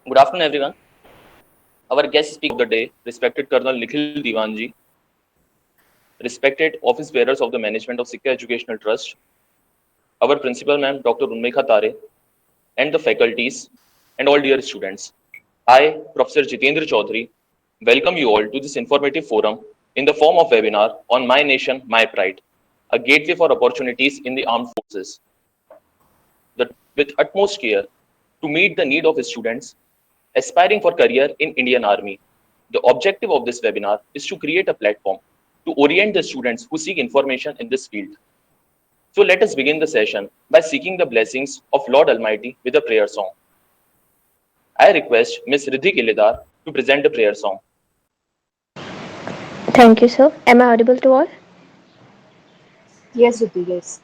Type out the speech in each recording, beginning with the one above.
Good afternoon, everyone. Our guest speaker of the day, respected Colonel Nikhil Diwanji, respected office bearers of the management of Sikha Educational Trust, our principal ma'am, Dr. Unmekha Tare, and the faculties, and all dear students. I, Professor Jitendra Chaudhary, welcome you all to this informative forum in the form of webinar on My Nation, My Pride, a gateway for opportunities in the armed forces. With utmost care to meet the need of students aspiring for career in Indian Army. The objective of this webinar is to create a platform to orient the students who seek information in this field. So let us begin the session by seeking the blessings of Lord Almighty with a prayer song. I request Ms. Riddhi Kiledar to present the prayer song. Thank you, sir. Am I audible to all? Yes, Riddhi, yes.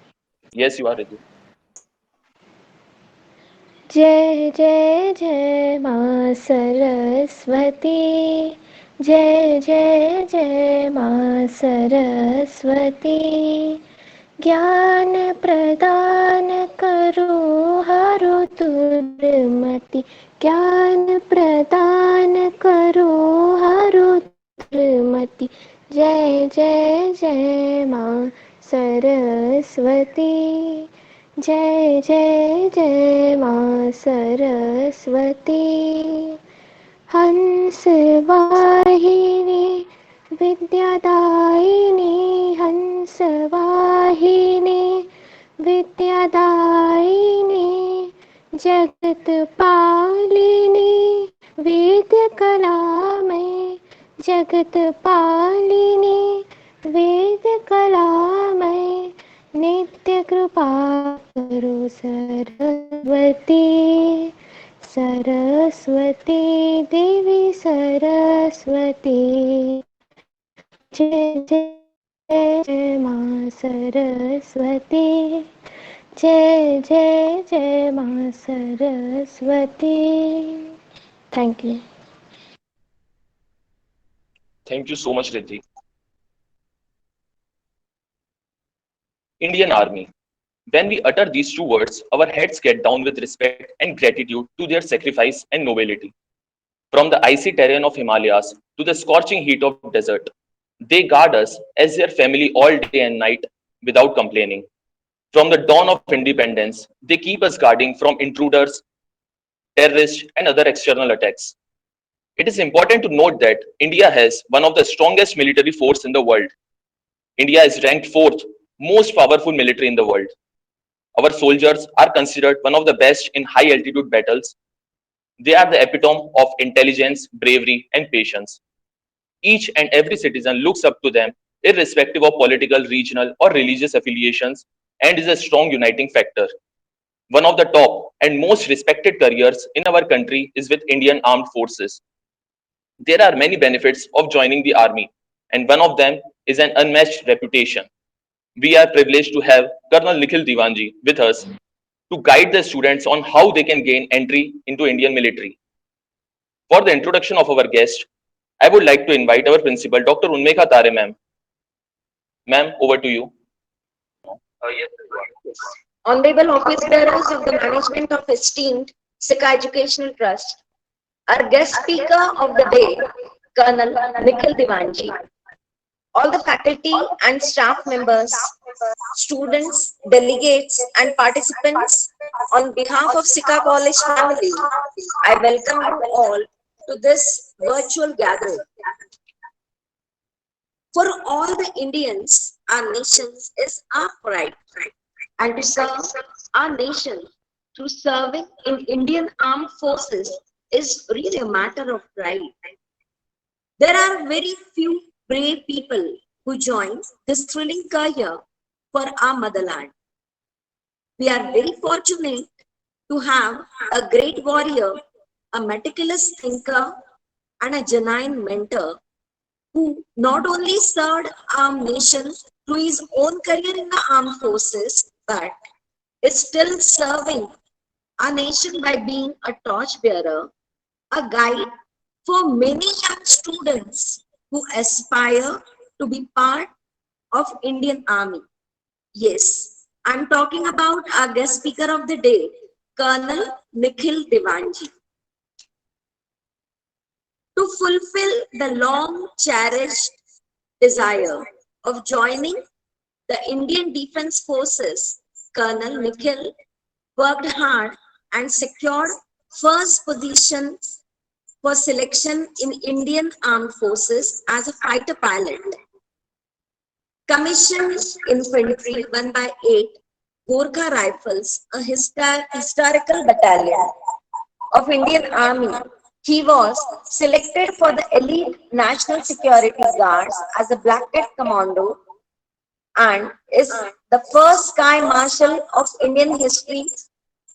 Yes, you are Riddhi. जय जय जय माँ सरस्वती, जय जय जय माँ सरस्वती, ज्ञान प्रदान करो हरो दुर्मति, ज्ञान प्रदान करो हरो दुर्मति, जय जय जय माँ सरस्वती, जय जय जय माँ सरस्वती। हंस वाहिनी विद्यादायिनी, हंस वाहिनी विद्यादायिनी, जगत पालिनी वेद कला में, जगत पालिनी वेद कला में, नित्य कृपा करो सरस्वती, सरस्वती देवी सरस्वती, जय जय जय माँ सरस्वती, जय जय जय माँ Saraswati. Thank you. Thank you so much, Riddhi. Indian Army. When we utter these two words, our heads get down with respect and gratitude to their sacrifice and nobility. From the icy terrain of Himalayas to the scorching heat of desert, they guard us as their family all day and night without complaining. From the dawn of independence, they keep us guarding from intruders, terrorists, and other external attacks. It is important to note that India has one of the strongest military forces in the world. India is ranked fourth most powerful military in the world. Our soldiers are considered one of the best in high altitude battles. They are the epitome of intelligence, bravery, and patience. Each and every citizen looks up to them, irrespective of political, regional, or religious affiliations, and is a strong uniting factor. One of the top and most respected careers in our country is with Indian Armed Forces. There are many benefits of joining the army, and one of them is an unmatched reputation. We are privileged to have Colonel Nikhil Diwanji with us to guide the students on how they can gain entry into Indian military. For the introduction of our guest, I would like to invite our principal, Dr. Unmekha Tare, ma'am. Ma'am, over to you. Yes. Honorable office bearers of the management of esteemed Sikha Educational Trust, our guest speaker of the day, Colonel Nikhil Diwanji, all the faculty and staff members, students, delegates, and participants, on behalf of Sikha College family, I welcome you all to this virtual gathering. For all the Indians, our nation is our pride, and to serve our nation through serving in Indian Armed Forces is really a matter of pride. There are very few brave people who join this thrilling career for our motherland. We are very fortunate to have a great warrior, a meticulous thinker, and a genuine mentor who not only served our nation through his own career in the armed forces, but is still serving our nation by being a torchbearer, a guide for many young students who aspire to be part of Indian Army. Yes, I'm talking about our guest speaker of the day, Colonel Nikhil Diwanji. To fulfill the long cherished desire of joining the Indian Defence Forces, Colonel Nikhil worked hard and secured first position for selection in Indian Armed Forces as a fighter pilot. Commissioned Infantry 1 by 8 Gorkha Rifles, a historical battalion of Indian Army. He was selected for the elite National Security Guards as a Black-Cat Commando and is the first Sky Marshal of Indian history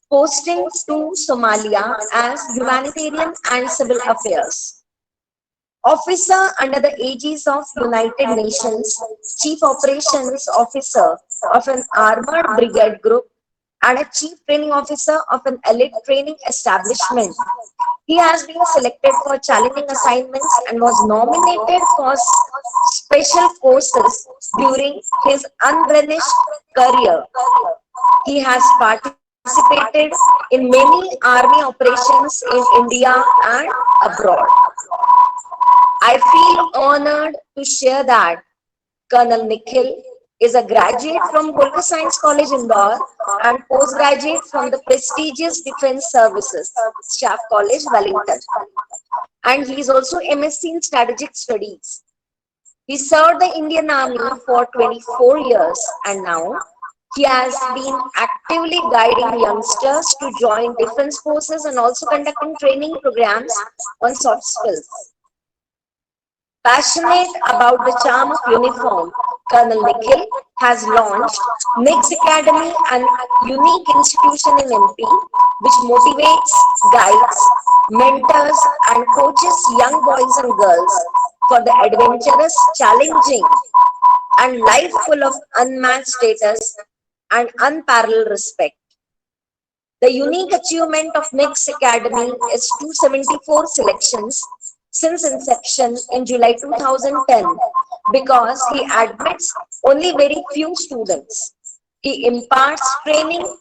posting to Somalia as humanitarian and civil affairs. Officer under the aegis of United Nations, Chief Operations Officer of an armored brigade group, and a Chief Training Officer of an elite training establishment. He has been selected for challenging assignments and was nominated for special forces during his unblemished career. He has participated in many army operations in India and abroad. I feel honored to share that Colonel Nikhil is a graduate from Golka Science College, Indore, and postgraduate from the prestigious Defence Services, Staff College, Wellington. And he is also MSc in Strategic Studies. He served the Indian Army for 24 years and now he has been actively guiding youngsters to join defense forces and also conducting training programs on soft skills. Passionate about the charm of uniform, Colonel Nikhil has launched NIX Academy, an unique institution in MP which motivates, guides, mentors and coaches young boys and girls for the adventurous, challenging and life full of unmatched status and unparalleled respect. The unique achievement of NIX Academy is 274 selections since inception in July 2010 because he admits only very few students. He imparts training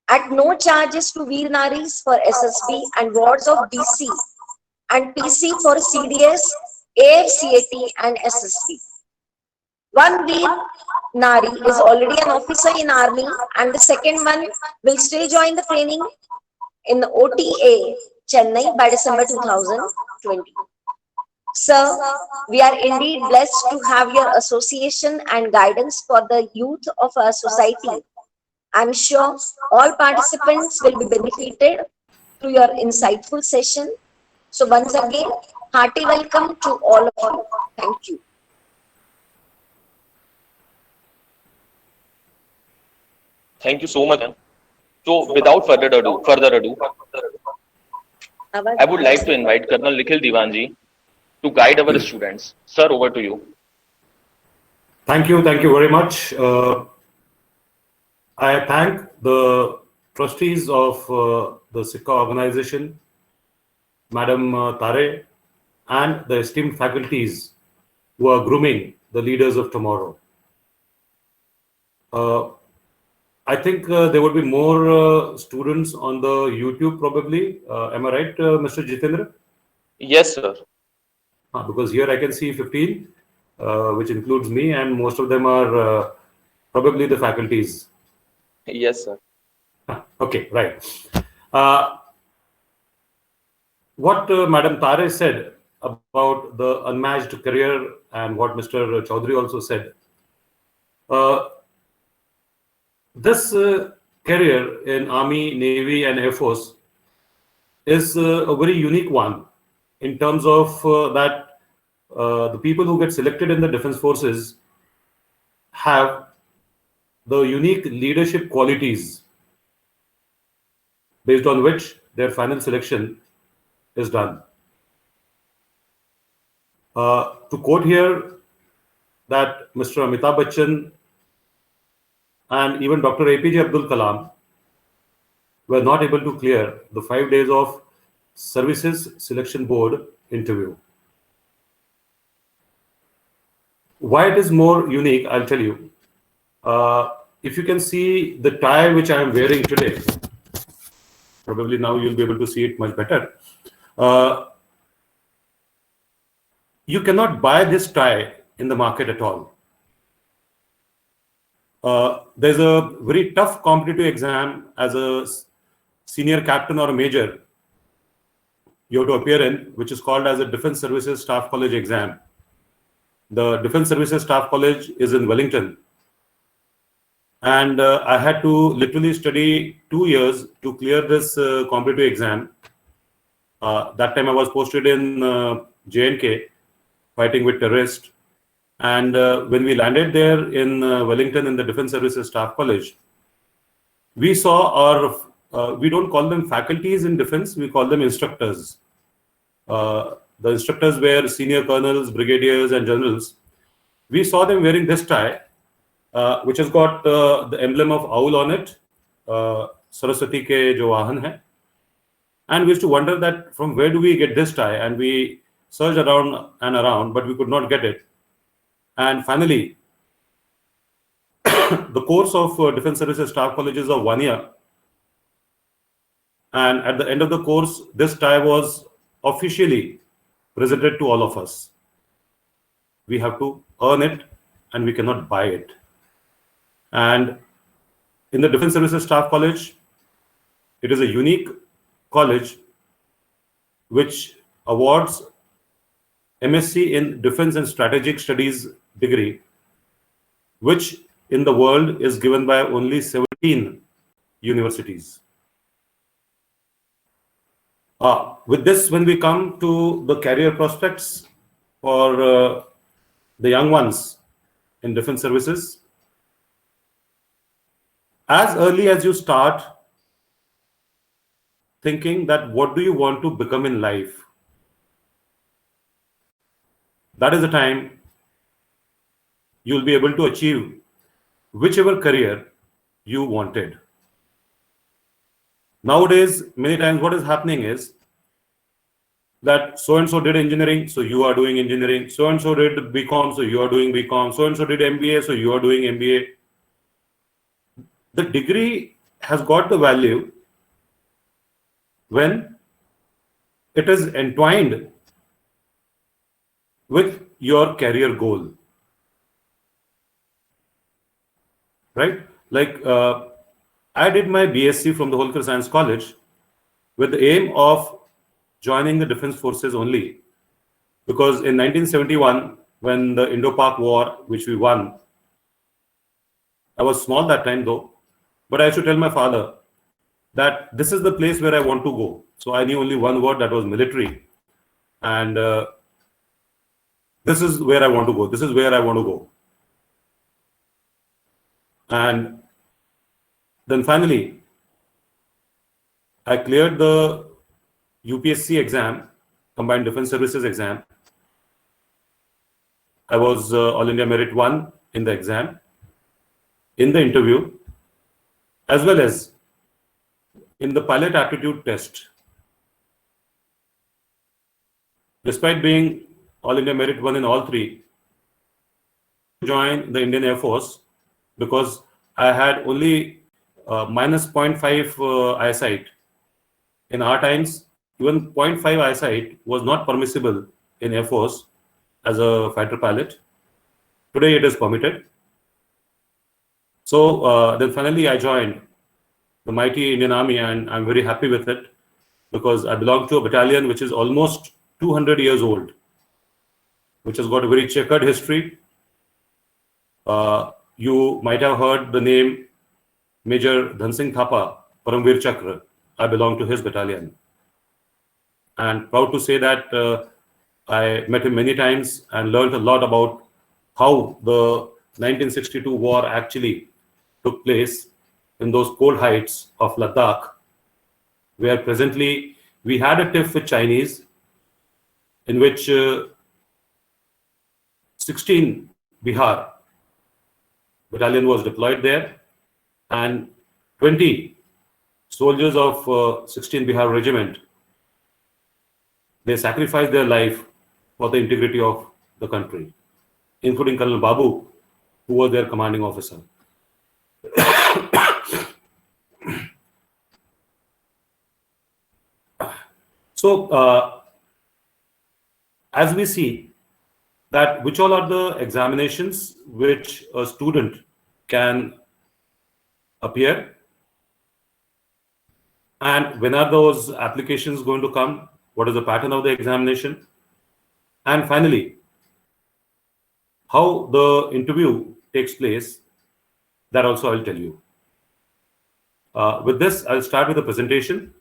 at no charges to Veer Naris for SSB and wards of DC and PC for CDS, AFCAT and SSB. One Veer Nari is already an officer in army and the second one will still join the training in the OTA Chennai by December 2020. Sir, we are indeed blessed to have your association and guidance for the youth of our society. I'm sure all participants will be benefited through your insightful session. So once again, hearty welcome to all of you. Thank you. Thank you so much, ma'am. So without further ado, I would like to invite Colonel Nikhil Diwanji to guide our students. Sir, over to you. Thank you very much. I thank the trustees of the Sikha organization, Madam Tare, and the esteemed faculties who are grooming the leaders of tomorrow. I think there will be more students on the YouTube probably. Am I right, Mr. Jitendra? Yes, sir. Because here I can see 15, which includes me, and most of them are probably the faculties. Yes, sir. Okay, right. What Madam Tare said about the unmatched career and what Mr. Chaudhary also said, this career in Army, Navy and Air Force is a very unique one in terms of that the people who get selected in the defense forces have the unique leadership qualities based on which their final selection is done. To quote here that Mr. Amitabh Bachchan and even Dr. APJ Abdul Kalam were not able to clear the 5 days of Services Selection Board interview. Why it is more unique, I'll tell you. If you can see the tie which I am wearing today, probably now you'll be able to see it much better. you cannot buy this tie in the market at all. There's a very tough competitive exam as a senior captain or a major you have to appear in, which is called as a Defense Services Staff College exam. The Defense Services Staff College is in Wellington. And I had to literally study 2 years to clear this competitive exam. That time I was posted in J&K, fighting with terrorists. And when we landed there in Wellington in the Defense Services Staff College, we saw we don't call them faculties in defense, we call them instructors. The instructors were senior colonels, brigadiers, and generals. We saw them wearing this tie, which has got the emblem of owl on it, Saraswati ke jo vahan hai. And we used to wonder that from where do we get this tie? And we searched around and around, but we could not get it. And finally, the course of Defense Services Staff College is of 1 year. And at the end of the course, this tie was officially presented to all of us. We have to earn it and we cannot buy it. And in the Defense Services Staff College, it is a unique college which awards MSc in Defense and Strategic Studies degree, which in the world is given by only 17 universities. With this, when we come to the career prospects for the young ones in defense services, as early as you start thinking that what do you want to become in life, that is the time you'll be able to achieve whichever career you wanted. Nowadays, many times what is happening is that so-and-so did engineering, so you are doing engineering. So-and-so did BCom, so you are doing BCom. So-and-so did MBA, so you are doing MBA. The degree has got the value when it is entwined with your career goal. Right? Like I did my BSc from the Holkar Science College with the aim of joining the defense forces only, because in 1971, when the Indo-Pak War, which we won, I was small that time though, but I used to tell my father that this is the place where I want to go. So I knew only one word, that was military. And this is where I want to go. This is where I want to go. And then finally, I cleared the UPSC exam, Combined Defense Services exam. I was All India Merit 1 in the exam, in the interview, as well as in the pilot aptitude test. Despite being All India Merit 1 in all three, I joined the Indian Air Force because I had only minus 0.5 eyesight. In our times, even 0.5 eyesight was not permissible in Air Force as a fighter pilot. Today it is permitted. So then finally I joined the mighty Indian Army, and I'm very happy with it because I belong to a battalion which is almost 200 years old, which has got a very checkered history. You might have heard the name Major Dhan Singh Thapa, Paramveer Chakra. I belong to his battalion. And proud to say that I met him many times and learned a lot about how the 1962 war actually took place in those cold heights of Ladakh, where presently we had a tiff with Chinese, in which 16 Bihar battalion was deployed there, and 20 soldiers of 16 Bihar regiment, they sacrificed their life for the integrity of the country, including Colonel Babu, who was their commanding officer. So, as we see that which all are the examinations which a student can appear, and when are those applications going to come, what is the pattern of the examination, and finally how the interview takes place, that also I'll tell you. With this, I'll start with the presentation.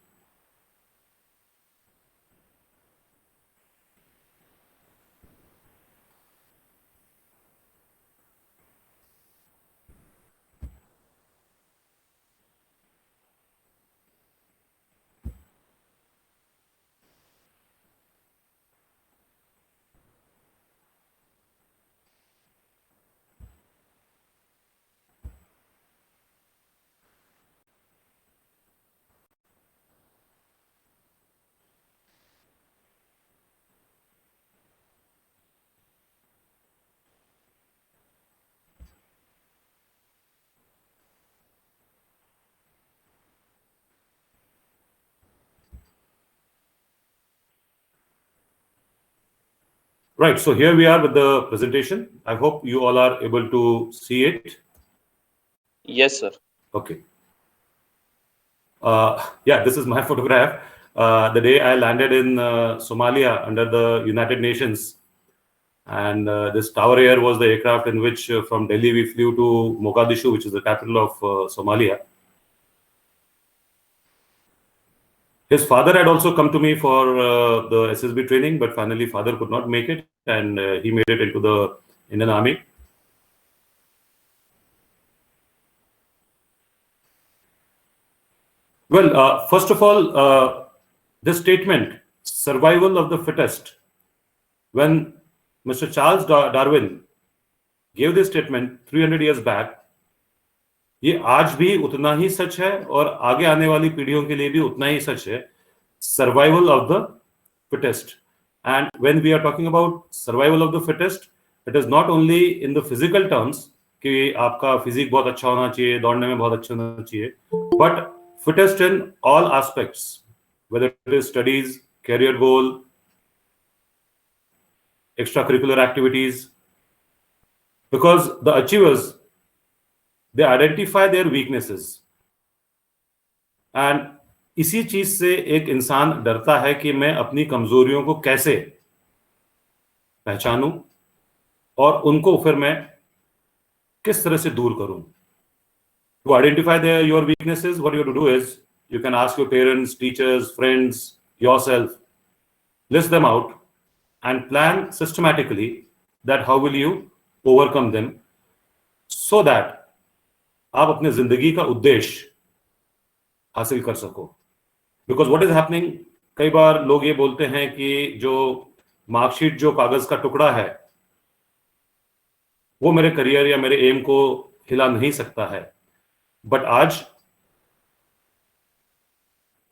Right, so here we are with the presentation. I hope you all are able to see it. Yes, sir. Okay. Yeah, this is my photograph. The day I landed in Somalia under the United Nations, and this Tower Air was the aircraft in which from Delhi we flew to Mogadishu, which is the capital of Somalia. His father had also come to me for the SSB training, but finally father could not make it, and he made it into the Indian Army. Well, first of all, this statement, survival of the fittest, when Mr. Charles Darwin gave this statement 300 years back, ये आज भी उतना ही सच है और आगे आने वाली पीढ़ियों के लिए भी उतना ही सच है. Survival of the fittest. And when we are talking about survival of the fittest, it is not only in the physical terms कि आपका फिजिक बहुत अच्छा होना चाहिए, दौड़ने में बहुत अच्छा होना चाहिए, but fittest in all aspects, whether it is studies, career goal, extracurricular activities, because the achievers, they identify their weaknesses, and इसी चीज से एक इंसान डरता है कि मैं अपनी कमजोरियों को कैसे पहचानूं और उनको फिर मैं किस तरह से दूर करूं. To identify your weaknesses, what you have to do is you can ask your parents, teachers, friends, yourself, list them out and plan systematically that how will you overcome them, so that आप अपने जिंदगी का उद्देश्य हासिल कर सको. Because what is happening, कई बार लोग ये बोलते हैं कि जो मार्कशीट, जो कागज का टुकड़ा है, वो मेरे करियर या मेरे एम को हिला नहीं सकता है. बट आज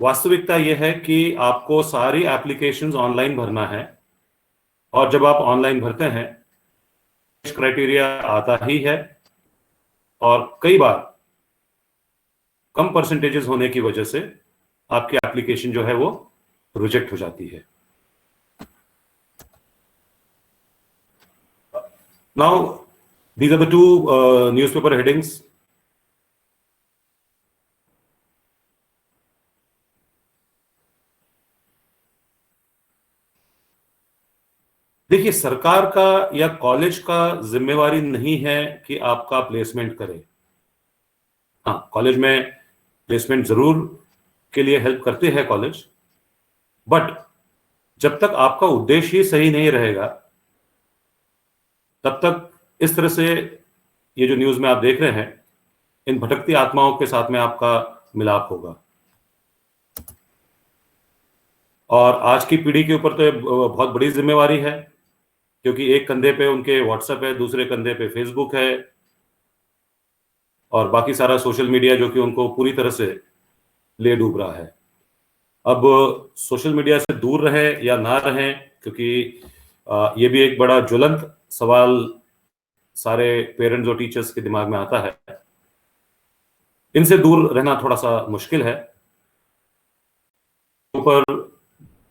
वास्तविकता यह है कि आपको सारी एप्लीकेशंस ऑनलाइन भरना है, और जब आप ऑनलाइन भरते हैं क्राइटेरिया आता ही है, और कई बार कम परसेंटेजेस होने की वजह से आपकी एप्लीकेशन जो है वो रिजेक्ट हो जाती है. Now these are the two newspaper headings. देखिए, सरकार का या कॉलेज का जिम्मेवारी नहीं है कि आपका प्लेसमेंट करे. हाँ, कॉलेज में प्लेसमेंट जरूर के लिए हेल्प करते हैं कॉलेज, बट जब तक आपका उद्देश्य ही सही नहीं रहेगा, तब तक इस तरह से ये जो न्यूज़ में आप देख रहे हैं, इन भटकती आत्माओं के साथ में आपका मिलाप होगा. और आज की पीढ़ी के ऊपर तो बहुत बड़ी जिम्मेवारी है, क्योंकि एक कंधे पे उनके व्हाट्सएप है, दूसरे कंधे पे फेसबुक है, और बाकी सारा सोशल मीडिया जो कि उनको पूरी तरह से ले डूब रहा है. अब सोशल मीडिया से दूर रहें या ना रहें, क्योंकि ये भी एक बड़ा ज्वलंत सवाल सारे पेरेंट्स और टीचर्स के दिमाग में आता है. इनसे दूर रहना थोड़ा सा मुश्किल है. ऊपर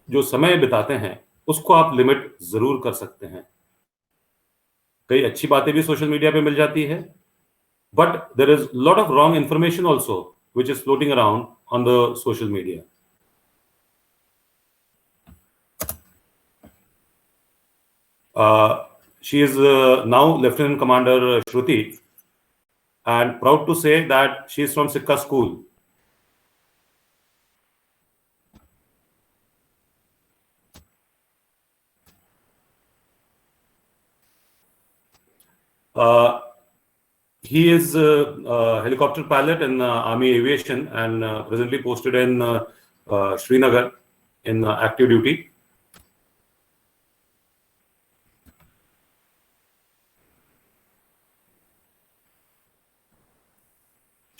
जो समय बिताते हैं उसको आप लिमिट जरूर कर सकते हैं. कई अच्छी बातें भी सोशल मीडिया पे मिल जाती है, but there is a lot of wrong information also which is floating around on the social media. She is now Lieutenant Commander Shruti, and proud to say that she is from Sikka School. He is a helicopter pilot in Army Aviation and presently posted in Srinagar in active duty.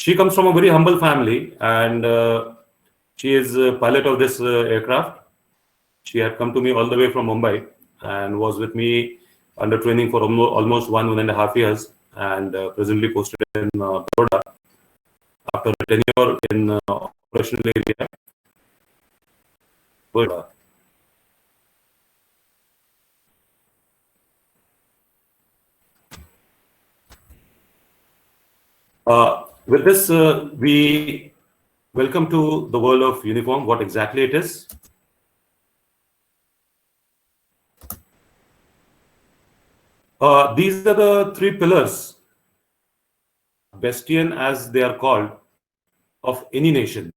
She comes from a very humble family, and she is a pilot of this aircraft. She had come to me all the way from Mumbai and was with me under training for almost 1.5 years, and presently posted in Baroda after a tenure in operational area. Baroda. With this, we welcome to the world of uniform, what exactly it is. These are the three pillars, bastion as they are called, of any nation.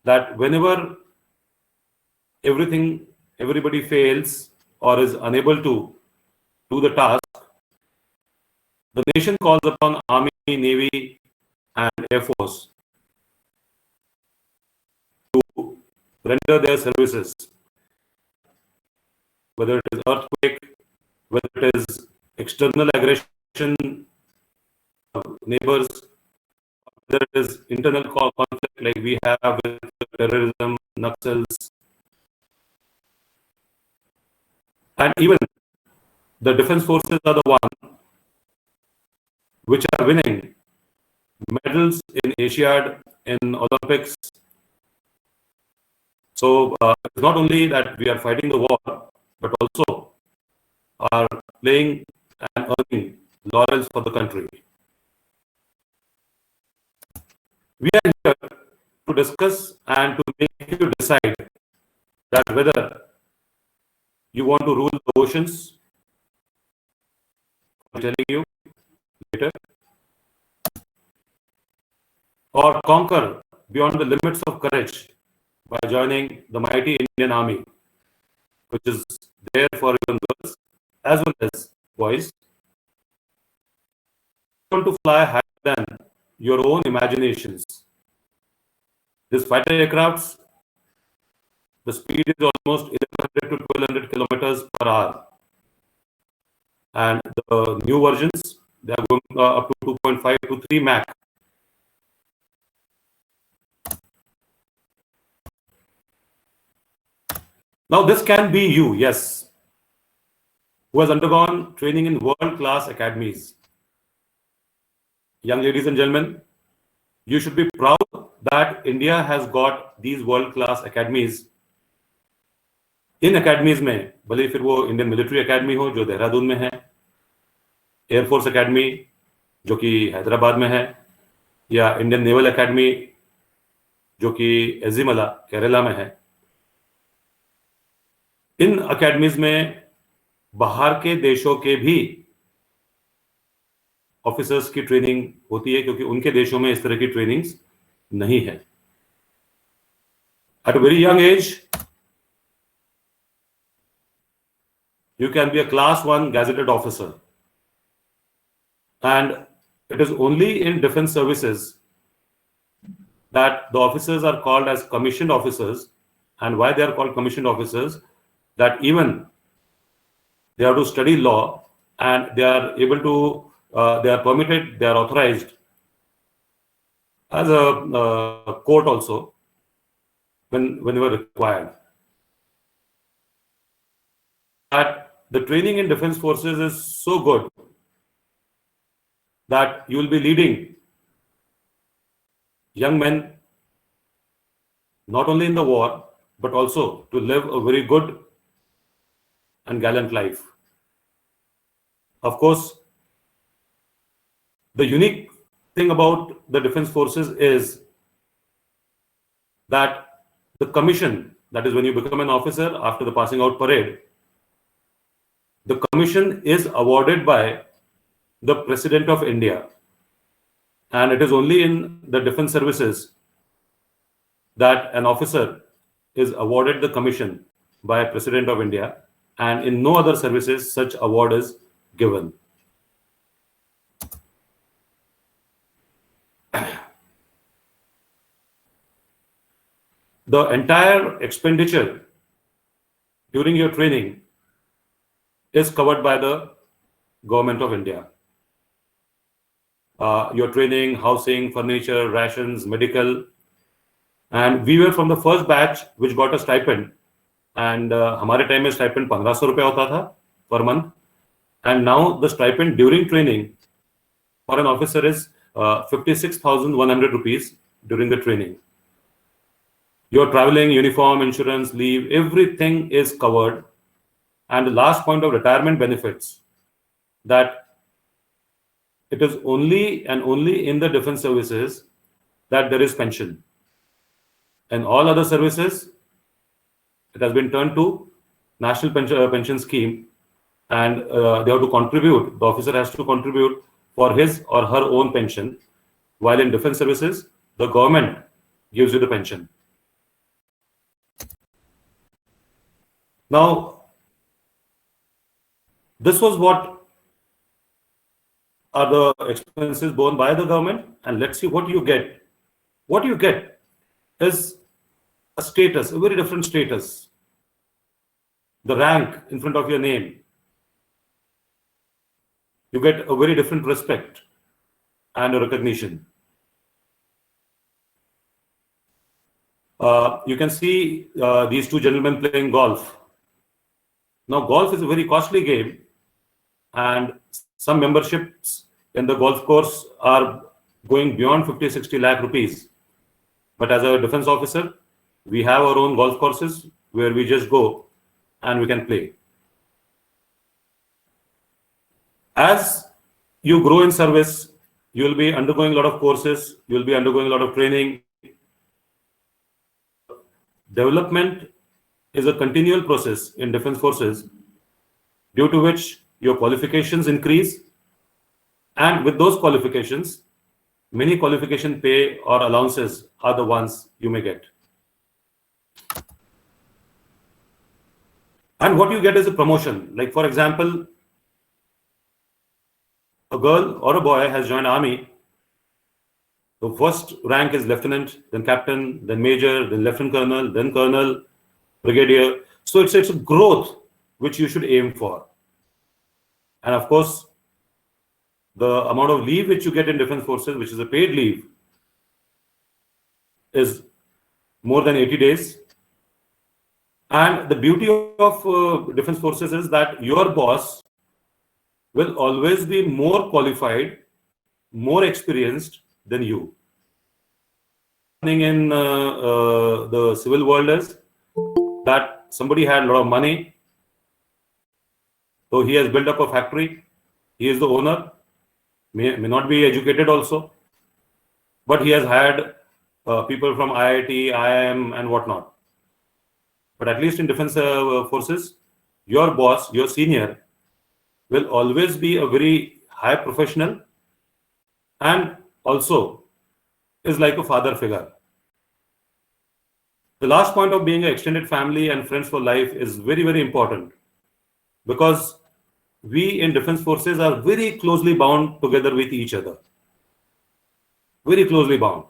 That whenever everybody fails or is unable to do the task, the nation calls upon Army, Navy, and Air Force to render their services, whether it is earthquake, whether it is external aggression, neighbors, whether it is internal conflict like we have with terrorism, Naxals, and even the defense forces are the one which are winning medals in Asiad, in Olympics. So it's not only that we are fighting the war, but also are playing and earning laurels for the country. We are here to discuss and to make you decide that whether you want to rule the oceans, I'm telling you later, or conquer beyond the limits of courage by joining the mighty Indian Army, which is there for even girls as well as boys. You want to fly higher than your own imaginations. These fighter aircrafts, the speed is almost 1100 to 1200 kilometers per hour. And the new versions, they are going up to 2.5 to 3 Mach. Now, this can be you, yes, who has undergone training in world-class academies. Young ladies and gentlemen, you should be proud that India has got these world-class academies. In academies में भले फिर वो Indian military academy हो जो देहरादून में है, air force academy जो कि हैदराबाद में है, या इंडियन नेवल एकेडमी जो कि एजिमला केरला में है. इन अकेडमीज में बाहर के देशों के भी ऑफिसर्स की ट्रेनिंग होती है, क्योंकि उनके देशों में इस तरह की ट्रेनिंग्स नहीं है. At a very young age you can be a class 1 gazetted officer, and it is only in defense services that the officers are called as commissioned officers. And why they are called commissioned officers, that even they have to study law, and they are able to they are permitted, they are authorized as a court also whenever required. That the training in defense forces is so good that you will be leading young men not only in the war but also to live a very good and gallant life. Of course, the unique thing about the defense forces is that the commission, that is when you become an officer after the passing out parade, the commission is awarded by the President of India. And it is only in the defense services that an officer is awarded the commission by President of India, and in no other services such award is given. The entire expenditure during your training is covered by the Government of India. Your training, housing, furniture, rations, medical. And we were from the first batch which got a stipend. And हमारे time में stipend 1500 रुपया होता था per month. And now the stipend during training for an officer is 56,100 rupees during the training. Your traveling, uniform, insurance, leave, everything is covered. And the last point of retirement benefits, that it is only and only in the defense services that there is pension. And all other services, it has been turned to national pension scheme, and they have to contribute. The officer has to contribute for his or her own pension, while in defense services, the government gives you the pension. Now, this was what are the expenses borne by the government, and let's see what you get. What you get is a status, a very different status. The rank in front of your name. You get a very different respect and a recognition. You can see these two gentlemen playing golf. Now, golf is a very costly game, and some memberships in the golf course are going beyond 50-60 lakh rupees. But as a defense officer, we have our own golf courses where we just go and we can play. As you grow in service, you will be undergoing a lot of courses, you will be undergoing a lot of training. Development is a continual process in defense forces, due to which your qualifications increase, and with those qualifications, many qualification pay or allowances are the ones you may get. And what you get is a promotion. Like, for example, a girl or a boy has joined army. The first rank is lieutenant, then captain, then major, then lieutenant colonel, then colonel, brigadier. So it's a growth which you should aim for. And of course, the amount of leave which you get in defense forces, which is a paid leave, is more than 80 days. And the beauty of defense forces is that your boss will always be more qualified, more experienced than you. In the civil world is that somebody had a lot of money, so he has built up a factory, he is the owner, may not be educated also, but he has hired people from IIT, IIM and whatnot. But at least in defense forces, your boss, your senior, will always be a very high professional, and also is like a father figure. The last point of being an extended family and friends for life is very, very important, because we in defense forces are very closely bound together with each other. Very closely bound.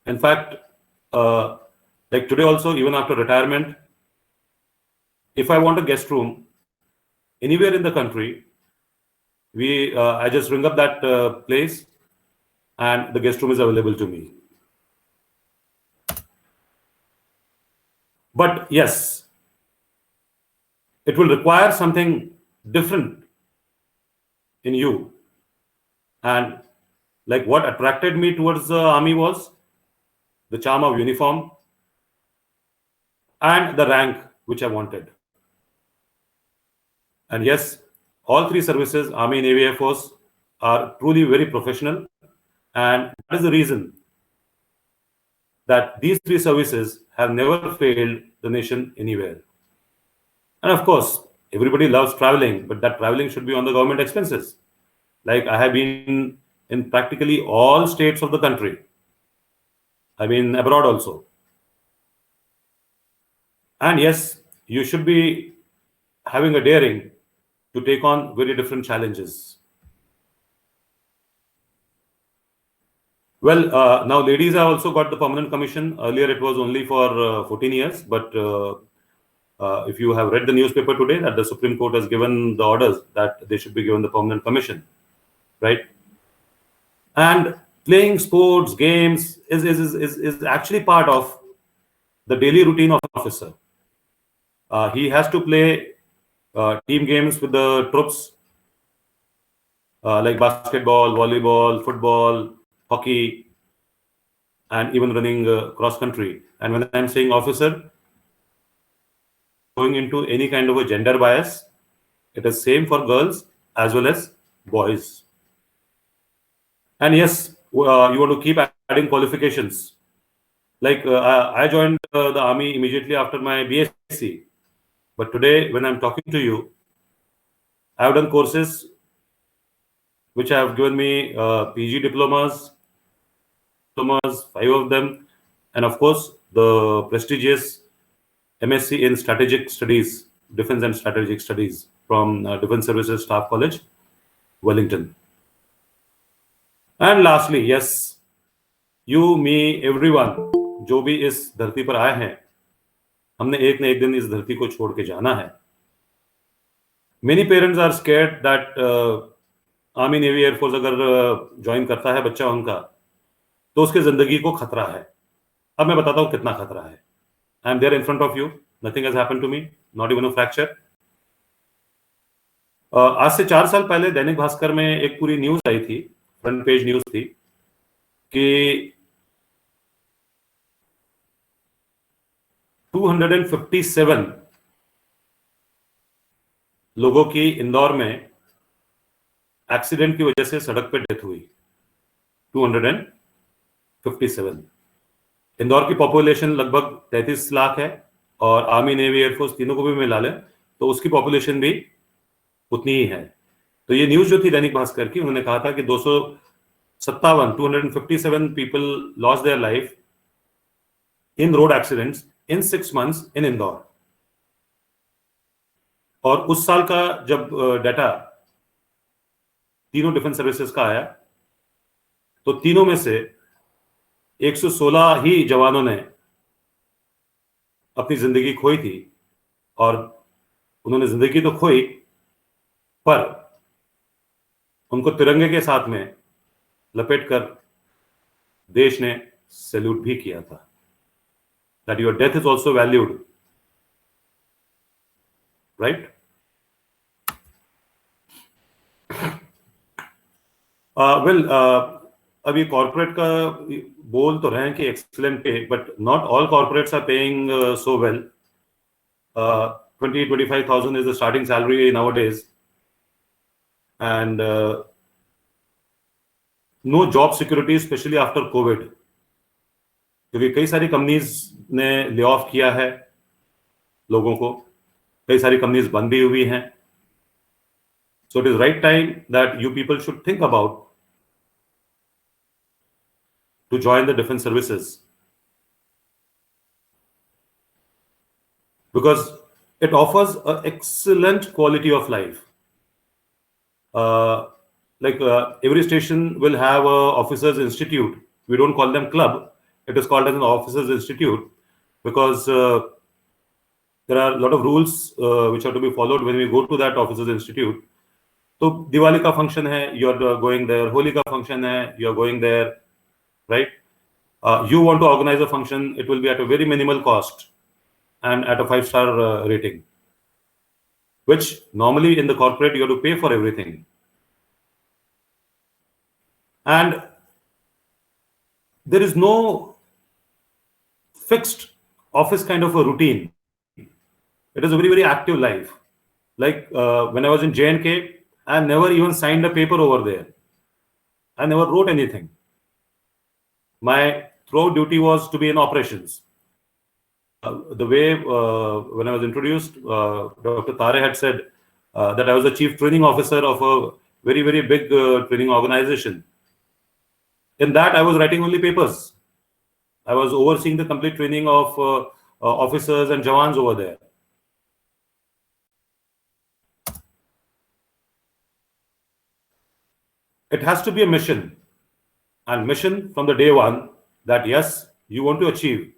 In fact, like today also, even after retirement, if I want a guest room anywhere in the country, I just ring up that place and the guest room is available to me. But yes, it will require something different in you. And like what attracted me towards the army was the charm of uniform and the rank which I wanted. And yes, all three services, Army, Navy, Air Force, are truly very professional, and that is the reason that these three services have never failed the nation anywhere. And of course, everybody loves traveling, but that traveling should be on the government expenses. Like I have been in practically all states of the country. I've been abroad also. And yes, you should be having a daring to take on very different challenges. Well, now ladies have also got the permanent commission. Earlier it was only for 14 years, but if you have read the newspaper today, that the Supreme Court has given the orders that they should be given the permanent commission, right? And playing sports, games is actually part of the daily routine of an officer. He has to play team games with the troops, like basketball, volleyball, football, hockey, and even running cross country. And when I'm saying officer, going into any kind of a gender bias, it is same for girls as well as boys. And yes, you want to keep adding qualifications. Like I joined the army immediately after my BSc, but today when I'm talking to you, I have done courses which have given me PG diplomas, 5 of them, and of course the prestigious MSc in Strategic Studies, Defense and Strategic Studies from Defense Services Staff College, Wellington. And lastly, yes, you, me, everyone, जो भी इस धरती पर आए हैं, हमने एक न एक दिन इस धरती को छोड़ के जाना है. Many parents are scared that army, navy, air force अगर ज्वाइन करता है बच्चा उनका, तो उसके जिंदगी को खतरा है. अब मैं बताता हूँ कितना खतरा है. I am there in front of you, nothing has happened to me, not even a fracture. आज से 4 साल पहले दैनिक भास्कर में एक पूरी न्यूज आई थी, फ्रंट पेज न्यूज थी कि 257 लोगों की इंदौर में एक्सीडेंट की वजह से सड़क पे डेथ हुई. 257. इंदौर की पॉपुलेशन लगभग 33 लाख है, और आर्मी, नेवी, एयरफोर्स तीनों को भी मिला लें तो उसकी पॉपुलेशन भी उतनी ही है. तो ये न्यूज जो थी दैनिक भास्कर की, उन्होंने कहा था कि 257 people loss their life in road accidents in 6 months इन इंदौर. और उस साल का जब डाटा तीनों डिफेंस सर्विसेज का आया, तो तीनों में से 116 ही जवानों ने अपनी जिंदगी खोई थी. और उन्होंने जिंदगी तो खोई, पर उनको तिरंगे के साथ में लपेटकर देश ने सैल्यूट भी किया था. That your death is also valued, right? अभी कॉर्पोरेट का बोल तो रहे हैं कि excellent pay, but not all corporates are paying so well. 20,000-25,000 is the starting salary nowadays, and no job security, especially after COVID, क्योंकि कई सारी कंपनीज ने ले ऑफ किया है लोगों को, कई सारी कंपनीज बंद भी हुई हैं. So it is right time that you people should think about to join the defense services, because it offers an excellent quality of life. Every station will have a officers institute. We don't call them club. It is called as an officers institute because there are a lot of rules which have to be followed when we go to that officers institute. तो दिवाली का function है, you are going there. Holi का function है, you are going there, right? You want to organize a function, it will be at a very minimal cost and at a 5-star rating, which normally in the corporate you have to pay for everything. And there is no fixed office kind of a routine. It is a very, very active life. Like when I was in J&K, I never even signed a paper over there. I never wrote anything. My throughout duty was to be in operations. The way when I was introduced, Dr. Tare had said that I was the chief training officer of a very, very big training organization. In that, I was writing only papers. I was overseeing the complete training of officers and jawans over there. It has to be a mission, and mission from the day one that yes, you want to achieve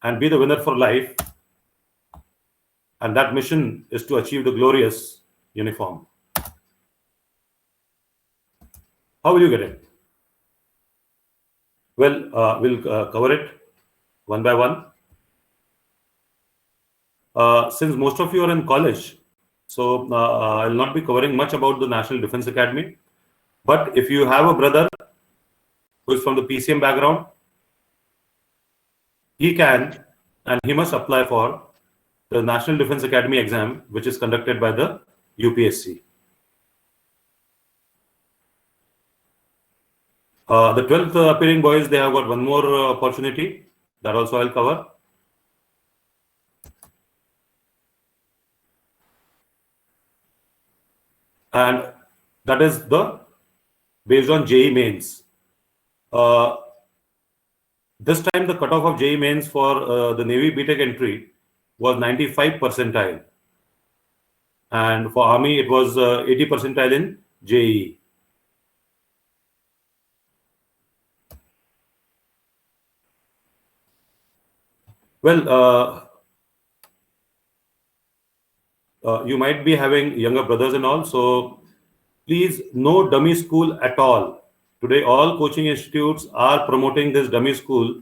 and be the winner for life, and that mission is to achieve the glorious uniform. How will you get it? Well, we'll cover it one by one. Since most of you are in college, so I'll not be covering much about the National Defense Academy. But if you have a brother who is from the PCM background, he can and he must apply for the National Defense Academy exam, which is conducted by the UPSC. The 12th appearing boys, they have got one more opportunity. That also I'll cover. And that is based on JEE mains. This time the cutoff of JEE mains for the Navy BTech entry was 95 percentile. And for Army, it was 80 percentile in JEE. Well, you might be having younger brothers and all, so please, no dummy school at all. Today, all coaching institutes are promoting this dummy school,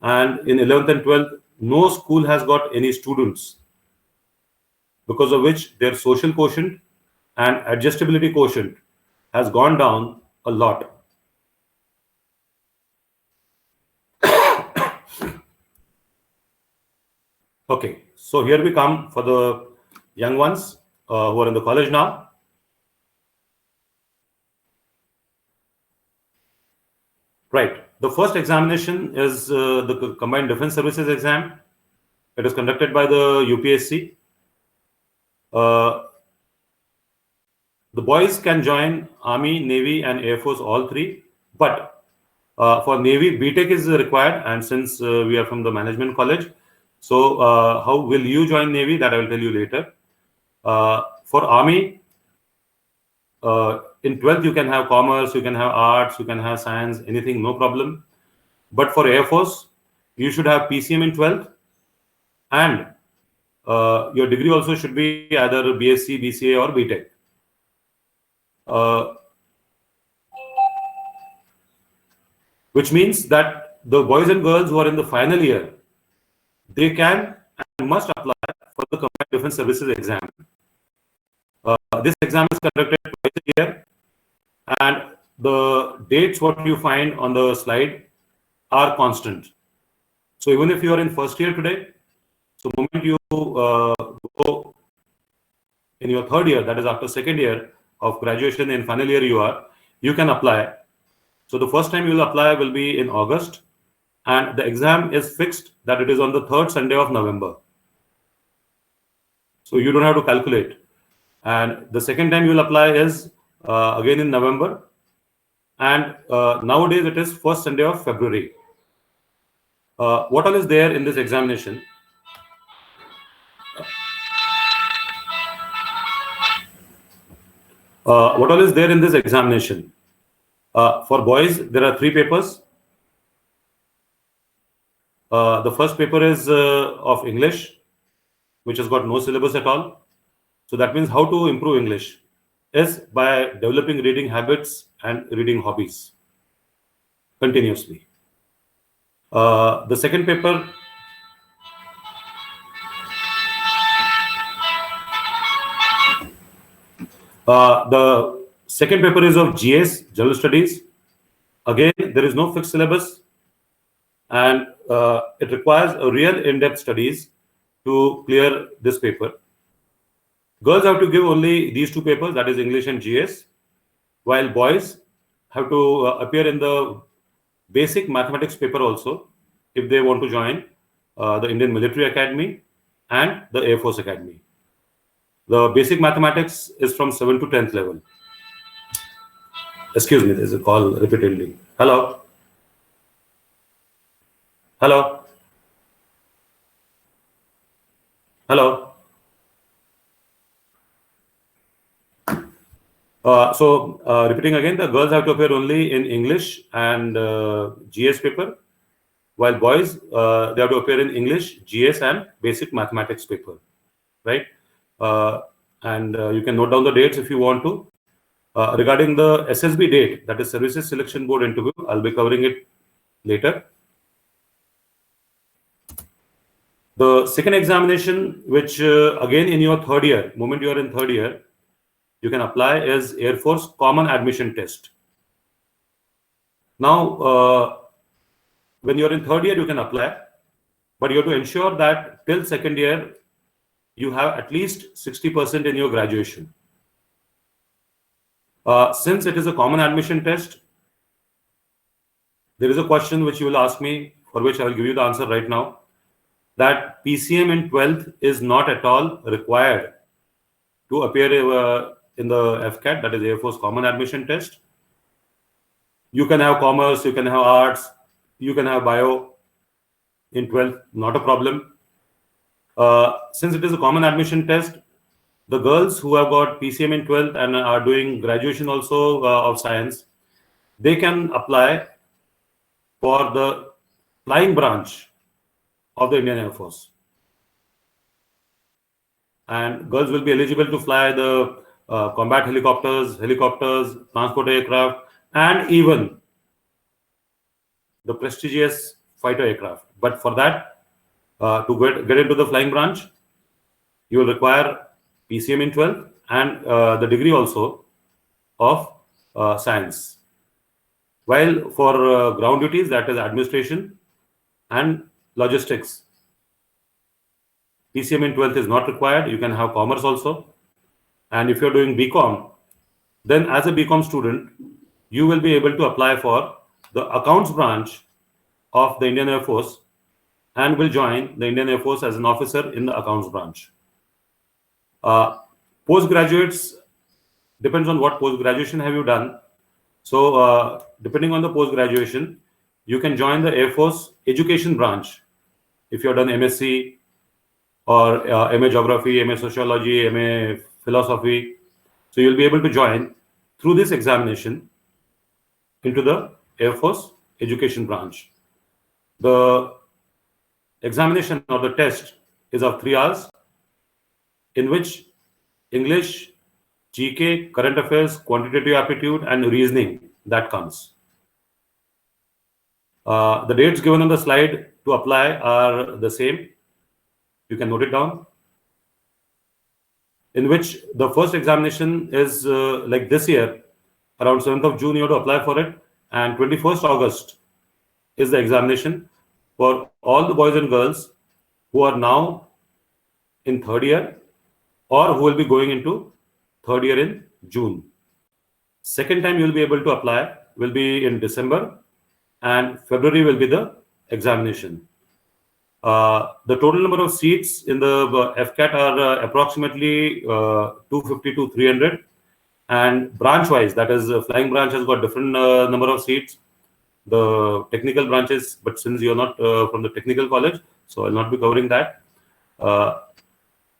and in 11th and 12th, no school has got any students, because of which their social quotient and adjustability quotient has gone down a lot. Okay, so here we come for the young ones who are in the college now. Right. The first examination is the Combined Defense Services exam. It is conducted by the UPSC. The boys can join Army, Navy, and Air Force, all three. But for Navy, BTech is required. And since we are from the management college, so how will you join Navy? That I will tell you later. For Army, in 12th, you can have commerce, you can have arts, you can have science, anything, no problem. But for Air Force, you should have PCM in 12th. And your degree also should be either BSc, BCA, or BTech. Which means that the boys and girls who are in the final year, they can and must apply for the Combined Defense Services exam. This exam is conducted twice a year, and the dates what you find on the slide are constant. So even if you are in first year today, so the moment you go in your third year, that is after second year of graduation, in final year you can apply. So the first time you will apply will be in August, and the exam is fixed that it is on the third Sunday of November. So you don't have to calculate. And the second time you will apply is again in November, and nowadays it is first Sunday of February. What all is there in this examination? What all is there in this examination? For boys, there are 3 papers. The first paper is of English, which has got no syllabus at all. So that means how to improve English is by developing reading habits and reading hobbies continuously. The second paper is of GS, General Studies. Again, there is no fixed syllabus, and it requires a real in-depth studies to clear this paper. Girls have to give only these two papers, that is English and GS, while boys have to appear in the basic mathematics paper also if they want to join the Indian Military Academy and the Air Force Academy. The basic mathematics is from 7th to 10th level. Excuse me, there's a call repeatedly. Hello? Hello? Hello? Repeating again, the girls have to appear only in English and GS paper, while boys, they have to appear in English, GS and basic mathematics paper, right? You can note down the dates if you want to. Regarding the SSB date, that is Services Selection Board interview, I'll be covering it later. The second examination, which again in your third year, moment you are in third year, you can apply is Air Force Common Admission Test. Now, when you're in third year, you can apply, but you have to ensure that till second year, you have at least 60% in your graduation. Since it is a common admission test, there is a question which you will ask me, for which I will give you the answer right now, that PCM in 12th is not at all required to appear in the FCAT, that is Air Force Common Admission Test. You can have commerce, you can have arts, you can have bio in 12th, not a problem. Since it is a common admission test, the girls who have got PCM in 12th and are doing graduation also of science, they can apply for the flying branch of the Indian Air Force. And girls will be eligible to fly the combat helicopters, transport aircraft, and even the prestigious fighter aircraft. But for that, to get into the flying branch, you will require PCM in 12th and the degree also of science. While for ground duties, that is administration and logistics, PCM in 12th is not required. You can have commerce also. And if you're doing BCom, then as a BCom student, you will be able to apply for the accounts branch of the Indian Air Force and will join the Indian Air Force as an officer in the accounts branch. Postgraduates, depends on what post-graduation have you done. So depending on the post-graduation, you can join the Air Force education branch. If you have done MSc or MA Geography, MA Sociology, MA Philosophy, so you'll be able to join through this examination into the Air Force education branch. The examination or the test is of 3 hours, in which English, GK, current affairs, quantitative aptitude, and reasoning that comes. The dates given on the slide to apply are the same. You can note it down. In which the first examination is like this year, around 7th of June, you have to apply for it, and 21st August is the examination for all the boys and girls who are now in third year or who will be going into third year in June. Second time you will be able to apply will be in December, and February will be the examination. The total number of seats in the FCAT are approximately 250 to 300, and branch-wise, that is, flying branch has got different number of seats. The technical branches, but since you're not from the technical college, so I'll not be covering that.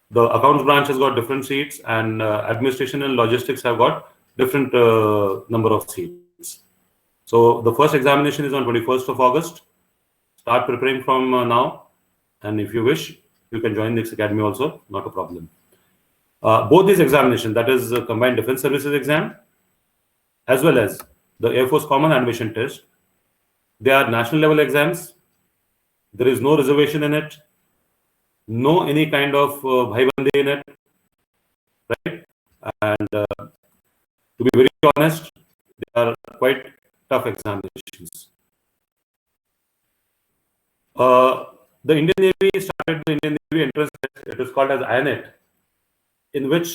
The accounts branch has got different seats, and administration and logistics have got different number of seats. So the first examination is on 21st of August. Start preparing from now, and if you wish, you can join this academy also, not a problem. Both these examinations, that is Combined Defense Services exam, as well as the Air Force Common Admission Test, they are national level exams. There is no reservation in it, no any kind of bhaibandi in it, right? And to be very honest, they are quite tough examinations. The Indian Navy started the Indian Navy entrance test. It is called as INET in which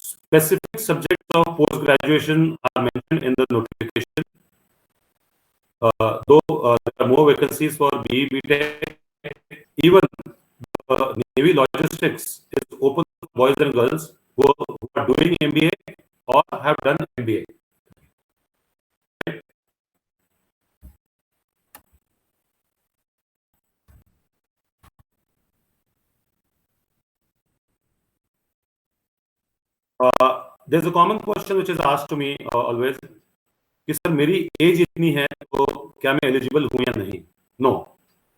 specific subjects of post-graduation are mentioned in the notification. Though there are more vacancies for BE, BTech, even Navy Logistics is open for boys and girls who are doing MBA or have done MBA. There's a common question which is asked to me always कि sir मेरी as इतनी है तो क्या मैं eligible हूं या नहीं. नो,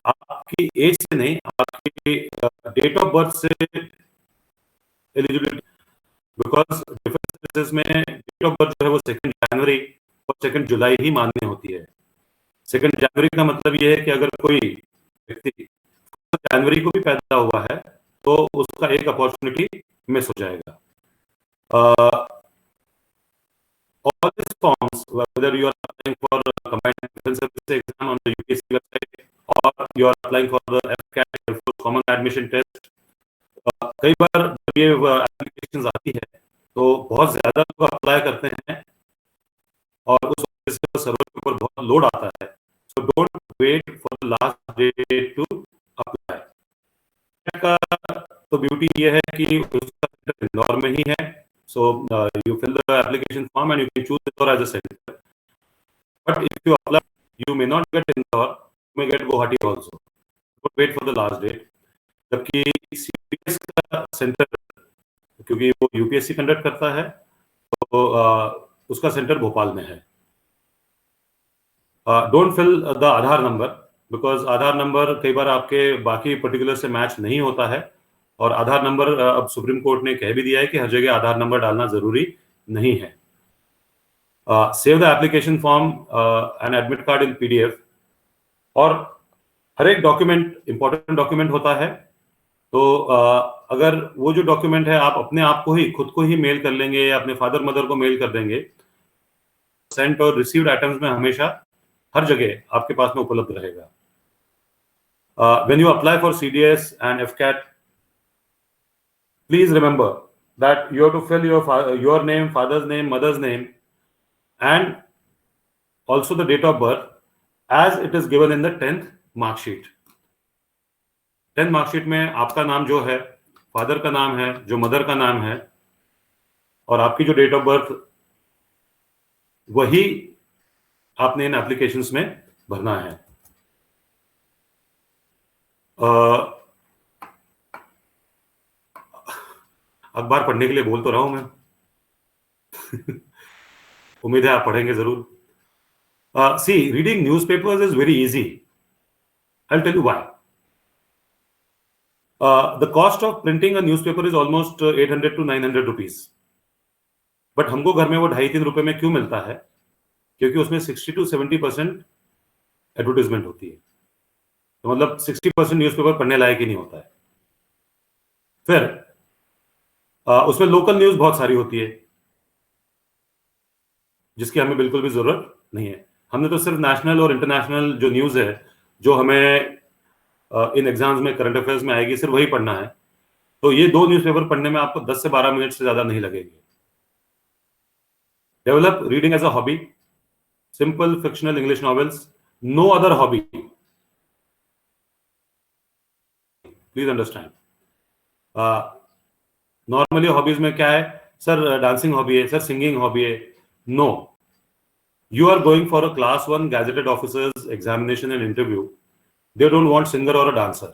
आपकी एज से नहीं, आपकी डेट ऑफ बर्थ से एलिजिबिलिटी, बिकॉज डिफेंस सर्विसेज में डेट ऑफ बर्थ जो है वो 2 जनवरी और 2 जुलाई ही मान्य होती है. 2 जनवरी का मतलब ये है कि अगर कोई व्यक्ति जनवरी को भी पैदा हुआ है तो उसका एक अपॉर्चुनिटी मिस हो जाएगा. All these forms, whether you are applying for combined defense service exam on the UPSC website or you are applying for the FCAT Air Force Common Admission Test, कई बार जब ये एप्लीकेशंस आती है तो बहुत ज्यादा लोग अप्लाई करते हैं और उस वजह से सर्वर के ऊपर बहुत लोड आता है. So don't wait for the last day to apply. का तो ब्यूटी ये है कि उसका इंदौर में ही है. So you fill the application form and you can choose Indore as a center. But if you apply, you may not get Indore, you may get Guwahati also. Don't wait for the last date. जबकि CPS का centre, क्योंकि वो UPSC conduct करता है, तो उसका centre Bhopal में है. Don't fill the Aadhaar number, because Aadhaar number कई बार आपके बाकी पर्टिकुलर से मैच नहीं होता है. और आधार नंबर अब सुप्रीम कोर्ट ने कह भी दिया है कि हर जगह आधार नंबर डालना जरूरी नहीं है. Save the application form and admit card in PDF. और हर एक डॉक्यूमेंट इंपॉर्टेंट डॉक्यूमेंट होता है, तो अगर वो जो डॉक्यूमेंट है आप अपने आप को ही खुद को ही मेल कर लेंगे या अपने फादर मदर को मेल कर देंगे, सेंट और रिसीव्ड आइटम्स में हमेशा हर जगह आपके पास में उपलब्ध रहेगा. When you apply for CDS and FCAT, please remember that you have to fill your name, father's name, mother's name, and also the date of birth as it is given in the 10th mark sheet. 10th mark sheet में आपका नाम जो है, father का नाम है, जो mother का नाम है, और आपकी जो डेट ऑफ बर्थ, वही आपने इन एप्लीकेशंस में भरना है. अखबार पढ़ने के लिए बोल तो रहा हूं मैं. उम्मीद है आप पढ़ेंगे जरूर. See, reading newspapers is very easy. I'll tell you why. The cost of printing a newspaper is almost 800 to 900 rupees. But हमको घर में वो 2.5-3 रुपए में क्यों मिलता है? क्योंकि उसमें 60 to 70% एडवर्टाइजमेंट होती है. तो मतलब 60% न्यूज़पेपर पढ़ने लायक ही नहीं होता है. फिर उसमें लोकल न्यूज बहुत सारी होती है जिसकी हमें बिल्कुल भी जरूरत नहीं है. हमने तो सिर्फ नेशनल और इंटरनेशनल जो न्यूज है, जो हमें इन एग्जाम्स में करंट अफेयर्स में आएगी, सिर्फ वही पढ़ना है. तो ये 2 न्यूज़पेपर पढ़ने में आपको 10 से 12 मिनट से ज्यादा नहीं लगेंगे. Develop reading as a hobby. Simple fictional English novels, no other hobby. Please understand. Normally hobbies में क्या है, सर डांसिंग हॉबी है, सर सिंगिंग हॉबी है. No, you are going for a class 1 gazetted officer's examination and interview. They don't want singer or a dancer.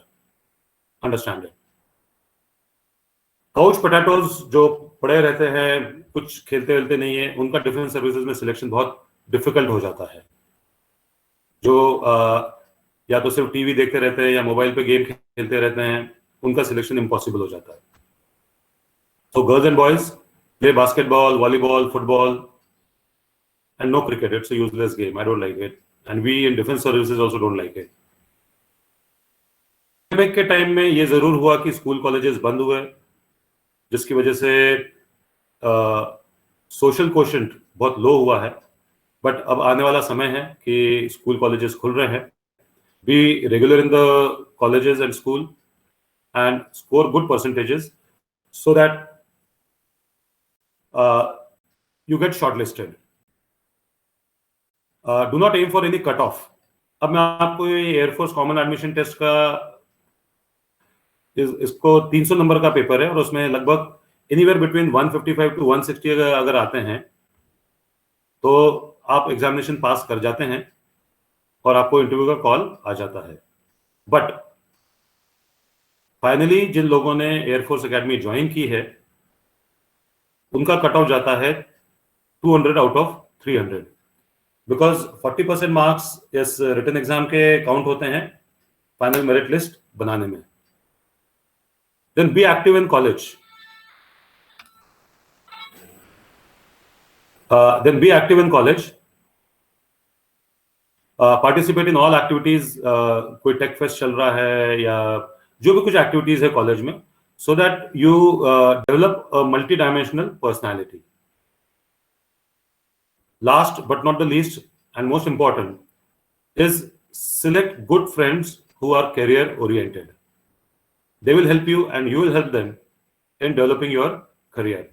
Understand it. Couch potatoes जो पड़े रहते हैं, कुछ खेलते वेलते नहीं है, उनका डिफेंस सर्विसेज में सिलेक्शन बहुत डिफिकल्ट हो जाता है. जो या तो सिर्फ टीवी देखते रहते हैं या मोबाइल पे गेम खेलते रहते हैं, उनका सिलेक्शन इम्पॉसिबल हो जाता है. So girls and boys play basketball, volleyball, football, and no cricket. It's a useless game. I don't like it, and we in defense services also don't like it. pandemic के time में ये जरूर हुआ कि school colleges बंद हुए, जिसकी वजह से सोशल कोशेंट बहुत लो हुआ है. बट अब आने वाला समय है कि स्कूल कॉलेजेस खुल रहे हैं. Be regular in the colleges and school. and score good percentages so that you get shortlisted. Do not aim for any cutoff. अब मैं आपको एयरफोर्स कॉमन एडमिशन टेस्ट का इसको 300 नंबर का पेपर है और उसमें लगभग एनीवेयर बिटवीन 155 टू 160 अगर आते हैं तो आप एग्जामिनेशन पास कर जाते हैं और आपको इंटरव्यू का कॉल आ जाता है. बट फाइनली जिन लोगों ने एयरफोर्स एकेडमी ज्वाइन की है उनका कट ऑफ जाता है 200 आउट ऑफ 300 बिकॉज 40% मार्क्स इस रिटन एग्जाम के काउंट होते हैं फाइनल मेरिट लिस्ट बनाने में. Then be active in college. Participate in all activities. कोई टेक फेस्ट चल रहा है या जो भी कुछ एक्टिविटीज है कॉलेज में, so that you develop a multi-dimensional personality. Last but not the least and most important is select good friends who are career oriented. They will help you and you will help them in developing your career.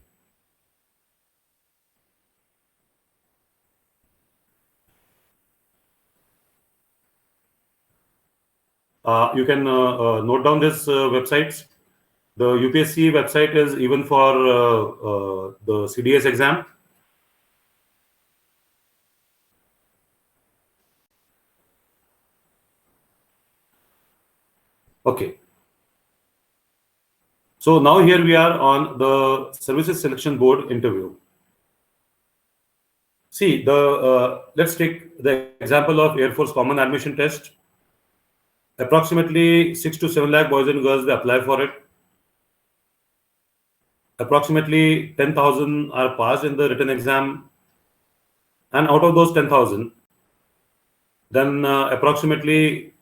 You can note down these websites. The UPSC website is even for the CDS exam. Okay. So now here we are on the Services Selection Board interview. See, let's take the example of Air Force Common Admission Test. Approximately 6 to 7 lakh boys and girls, they apply for it. Approximately 10,000 are passed in the written exam, and out of those 10,000, then approximately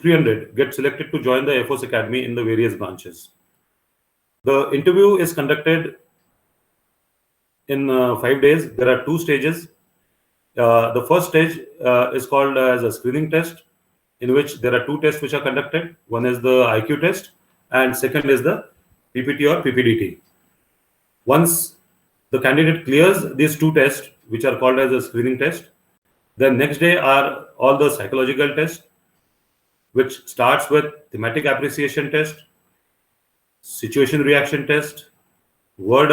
300 get selected to join the Air Force Academy in the various branches. The interview is conducted in 5 days. There are 2 stages. The first stage is called as a screening test, in which there are 2 tests which are conducted. One is the IQ test, and second is the PPT or PPDT. Once the candidate clears these 2 tests, which are called as a screening test, then next day are all the psychological tests, which starts with thematic appreciation test, situation reaction test, word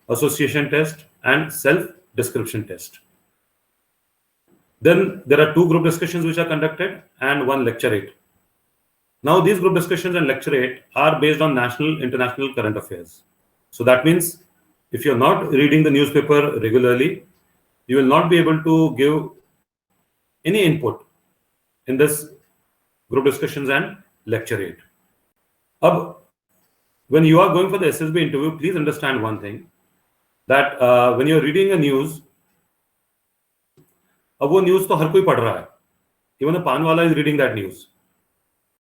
association test, and self description test. Then there are 2 group discussions which are conducted and 1 lecturate. Now these group discussions and lecturate are based on national, international current affairs. So that means if you're not reading the newspaper regularly, you will not be able to give any input in this group discussions and lecturate. When you are going for the SSB interview, please understand one thing, that when you're reading a news, अब वो news तो हर कोई पढ़ रहा है. Even a pan wala is reading that news.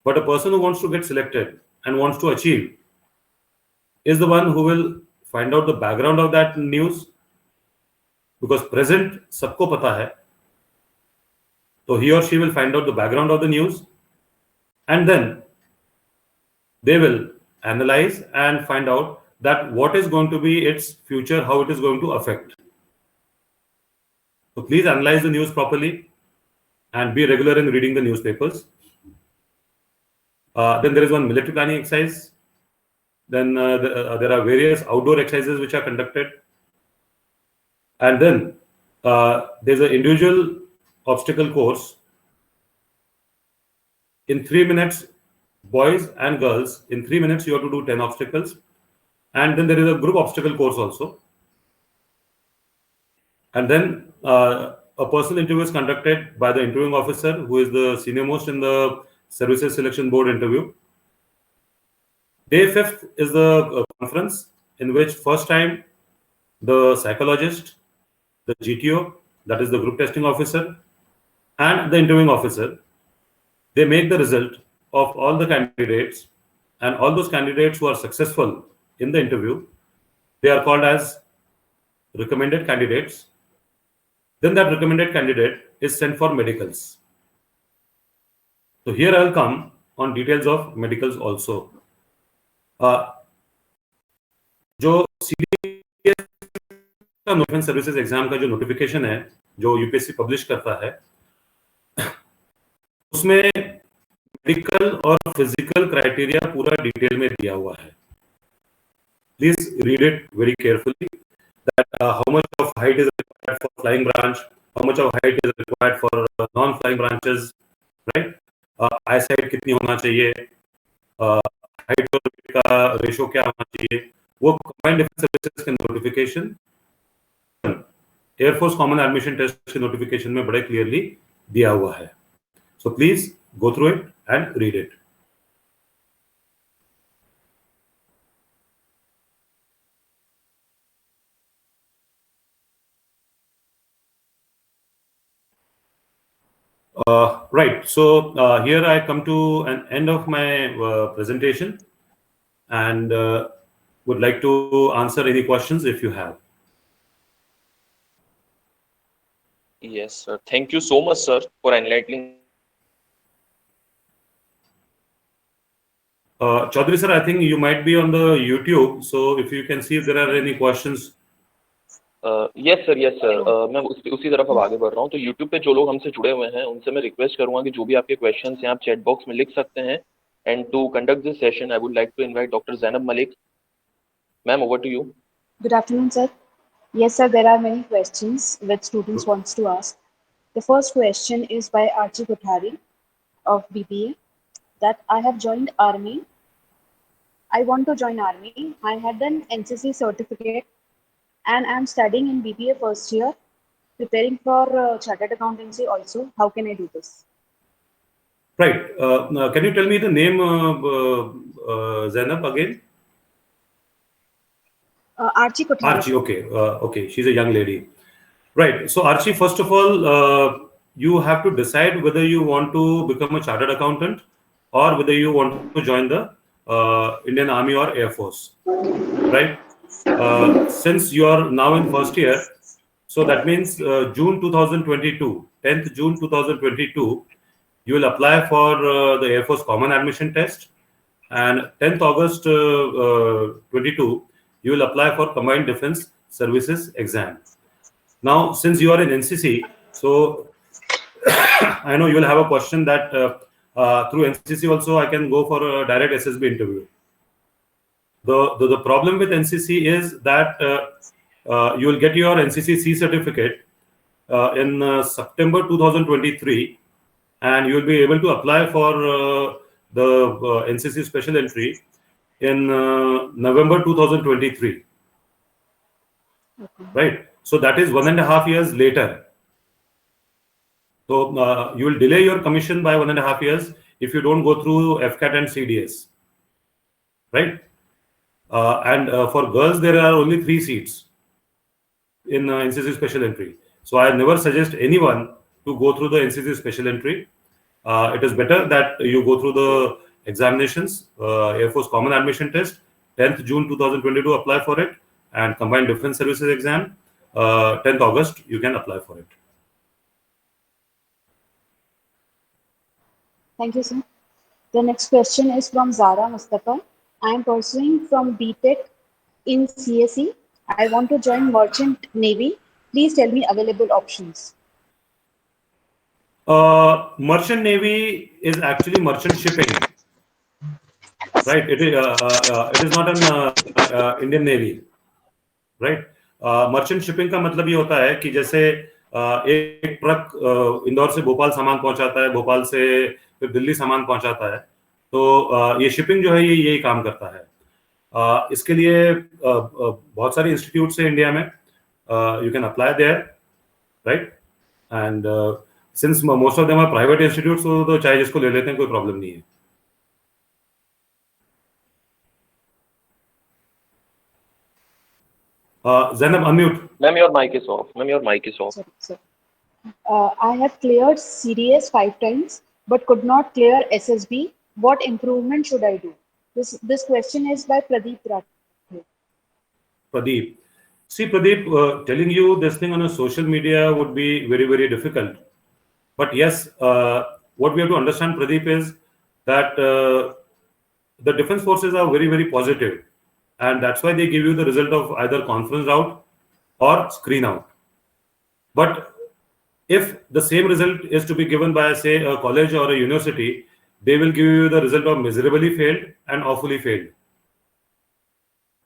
But a person who wants to get selected and wants to achieve is the one who will find out the background of that news, because present सबको पता है. So he or she will find out the background of the news, and then they will analyze and find out that what is going to be its future, how it is going to affect. So please analyze the news properly and be regular in reading the newspapers. Then there is one military planning exercise. Then there are various outdoor exercises which are conducted. And then there's an individual obstacle course. In 3 minutes, boys and girls, in 3 minutes you have to do 10 obstacles. And then there is a group obstacle course also. And then a personal interview is conducted by the interviewing officer, who is the senior most in the Services Selection Board interview. Day 5th is the conference, in which first time the psychologist, the GTO, that is the group testing officer, and the interviewing officer, they make the result of all the candidates, and all those candidates who are successful in the interview, they are called as recommended candidates. Then that recommended candidate is sent for medicals. So here I'll come on details of medicals also. जो CDS का defence services exam का जो notification है जो UPSC publish करता है, उसमें medical और फिजिकल क्राइटेरिया पूरा डिटेल में दिया हुआ है. Please read it very carefully. That how much of height is required for flying branch, how much of height is required for non-flying branches, right? Eyesight कितनी होना चाहिए, height और weight का रेशो क्या होना चाहिए, वो कंबाइंड डिफेंस सर्विसेज के notification, air force common admission test के नोटिफिकेशन में बड़े क्लियरली दिया हुआ है. So please go through it and read it. Right. So here I come to an end of my presentation, and would like to answer any questions if you have. Yes, sir. Thank you so much, sir, for enlightening. Chaudhary sir, I think you might be on the YouTube, so if you can see if there are any questions. Yes sir. मैं उसी तरफ अब आगे बढ़ रहा हूँ. तो YouTube पे जो लोग हमसे जुड़े हुए हैं उनसे मैं रिक्वेस्ट करूंगा कि जो भी आपके क्वेश्चंस हैं आप चैट बॉक्स में लिख सकते हैं. And to conduct this session I would like to invite doctor Zainab Malik. Ma'am, over to you. Good afternoon, sir. Yes, sir, there are many questions which students wants to ask. The first question is by Archie Kothari of BBA, that I have joined Army. I want to join Army. I had an NCC certificate and I'm studying in BBA first year, preparing for chartered accountancy also. How can I do this? Right. Can you tell me the name Zainab again? Archie Kothari. Archie, okay. Okay, she's a young lady. Right. So Archie, first of all, you have to decide whether you want to become a chartered accountant or whether you want to join the Indian Army or Air Force. Right. Since you are now in first year, so that means June 2022, 10th June 2022, you will apply for the Air Force Common Admission Test, and 10th August 22, you will apply for Combined Defense Services exam. Now, since you are in NCC, so I know you will have a question that through NCC also I can go for a direct SSB interview. The problem with NCC is that you will get your NCC C certificate in September 2023, and you will be able to apply for the NCC special entry in November 2023. Okay. Right. So that is 1.5 years later. So you will delay your commission by 1.5 years if you don't go through FCAT and CDS. Right. And for girls, there are only 3 seats in NCC special entry. So I never suggest anyone to go through the NCC special entry. It is better that you go through the examinations, Air Force Common Admission Test, 10th June 2022, apply for it, and Combined Defense Services exam, 10th August, you can apply for it. Thank you, sir. The next question is from Zara Mustafa. I am pursuing from BTech in CSE. I want to join Merchant Navy. Please tell me available options. Merchant Navy is actually merchant shipping, right? It is not an Indian Navy, right? Merchant shipping का मतलब ये होता है कि जैसे एक truck Indore से भोपाल सामान पहुंचाता है, भोपाल से फिर दिल्ली सामान पहुंचाता है, तो ये शिपिंग जो है ये यही काम करता है. इसके लिए बहुत सारे इंस्टीट्यूट्स हैं इंडिया में. You can apply there, right? And since most of them are private institutes, तो चाहे जिसको ले लेते हैं, कोई प्रॉब्लम नहीं है. Zainab, unmute. Ma'am, your mic is off. Ma'am, your mic is off. Sorry. I have cleared CDS 5 times, but could not clear SSB. What improvement should I do? This question is by Pradeep Rathore. Pradeep. See, Pradeep, telling you this thing on a social media would be very, very difficult. But yes, what we have to understand, Pradeep, is that the defense forces are very, very positive, and that's why they give you the result of either conference route or screen out. But if the same result is to be given by, say, a college or a university, they will give you the result of miserably failed and awfully failed.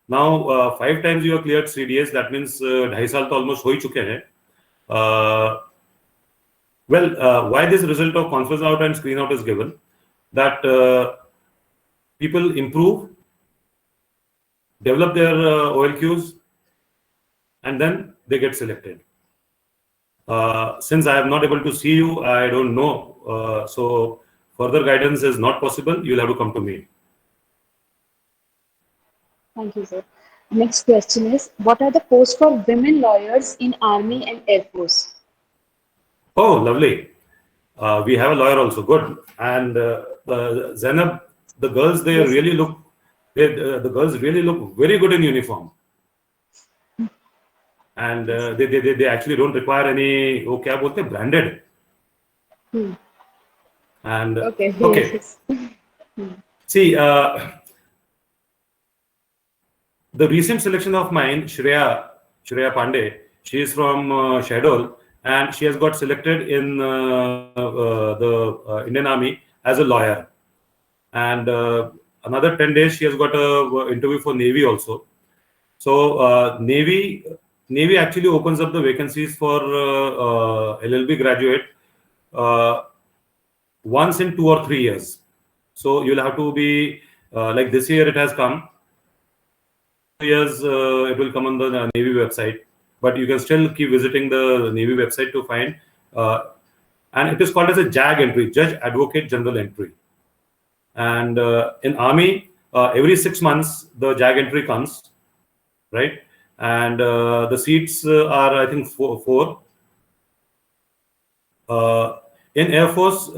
Now, 5 times you have cleared CDS, that means 2.5 साल तो almost हो ही चुके हैं. Why this result of conference out and screen out is given? That people improve, develop their OLQs, and then they get selected. Since I am not able to see you, I don't know. So further guidance is not possible. You'll have to come to me. Thank you, sir. Next question is, what are the posts for women lawyers in Army and Air Force? Oh, lovely. We have a lawyer also. Good. And Zainab, the girls, they Yes. really look. The girls really look very good in uniform. And they actually don't require any. Oh, क्या बोलते हैं? Branded. And Okay. okay. Yes. See, the recent selection of mine, Shreya Pandey, she is from Shahdol, and she has got selected in the Indian Army as a lawyer. And another 10 days, she has got a interview for Navy also. So Navy actually opens up the vacancies for LLB graduate once in 2 or 3 years. So you'll have to be like this year it has come. 2 years it will come on the Navy website, but you can still keep visiting the Navy website to find. And it is called as a JAG entry, Judge Advocate General entry. And in Army, every 6 months the JAG entry comes, right? And the seats are, I think, four. In Air Force,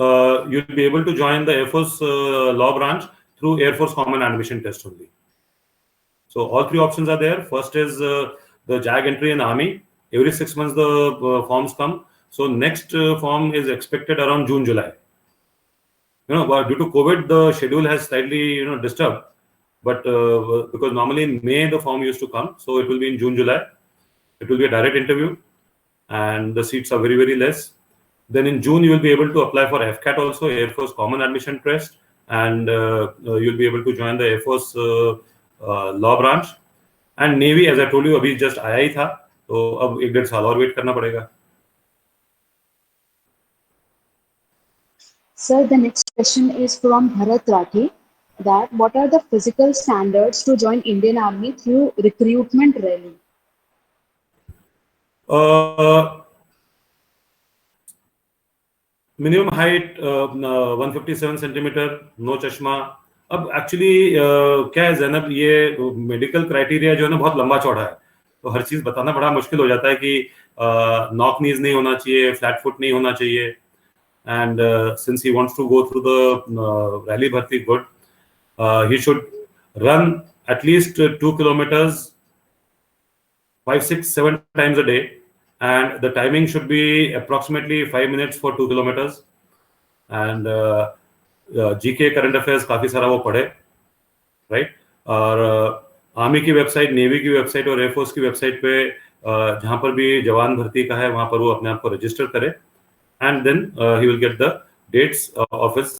you'll be able to join the Air Force law branch through Air Force Common Admission Test only. So all 3 options are there. First is the JAG entry in Army. Every 6 months the forms come. So next form is expected around June, July. But due to COVID, the schedule has slightly disturbed. But because normally in May the form used to come, so it will be in June, July. It will be a direct interview, and the seats are very, very less. Then in June you will be able to apply for FCAT also, Air Force Common Admission Test, and you'll be able to join the Air Force law branch. And Navy, as I told you, अभी just आया ही था, तो अब 1-1.5 साल और wait करना पड़ेगा. Sir, the next question is from Bharat Rathi. That what are the physical standards to join Indian Army through recruitment rally? Minimum height 157 centimeter, no चश्मा. अब एक्चुअली क्या है जैनब, ये मेडिकल क्राइटेरिया जो है ना बहुत लंबा चौड़ा है, तो हर चीज बताना बड़ा मुश्किल हो जाता है कि नॉक नीज नहीं होना चाहिए, फ्लैट फुट नहीं होना चाहिए. And since he wants to go through the rally भर्ती good, he should run at least 2 kilometers 5, 6, 7 times a day, and the timing should be approximately 5 minutes for 2 kilometers. And GK current affairs काफी सारा वो पढ़े, right? और army की website, navy की website और air force की वेबसाइट पे जहां पर भी जवान भर्ती का है वहां पर वो अपने आप को रजिस्टर करे, and then he will get the dates of his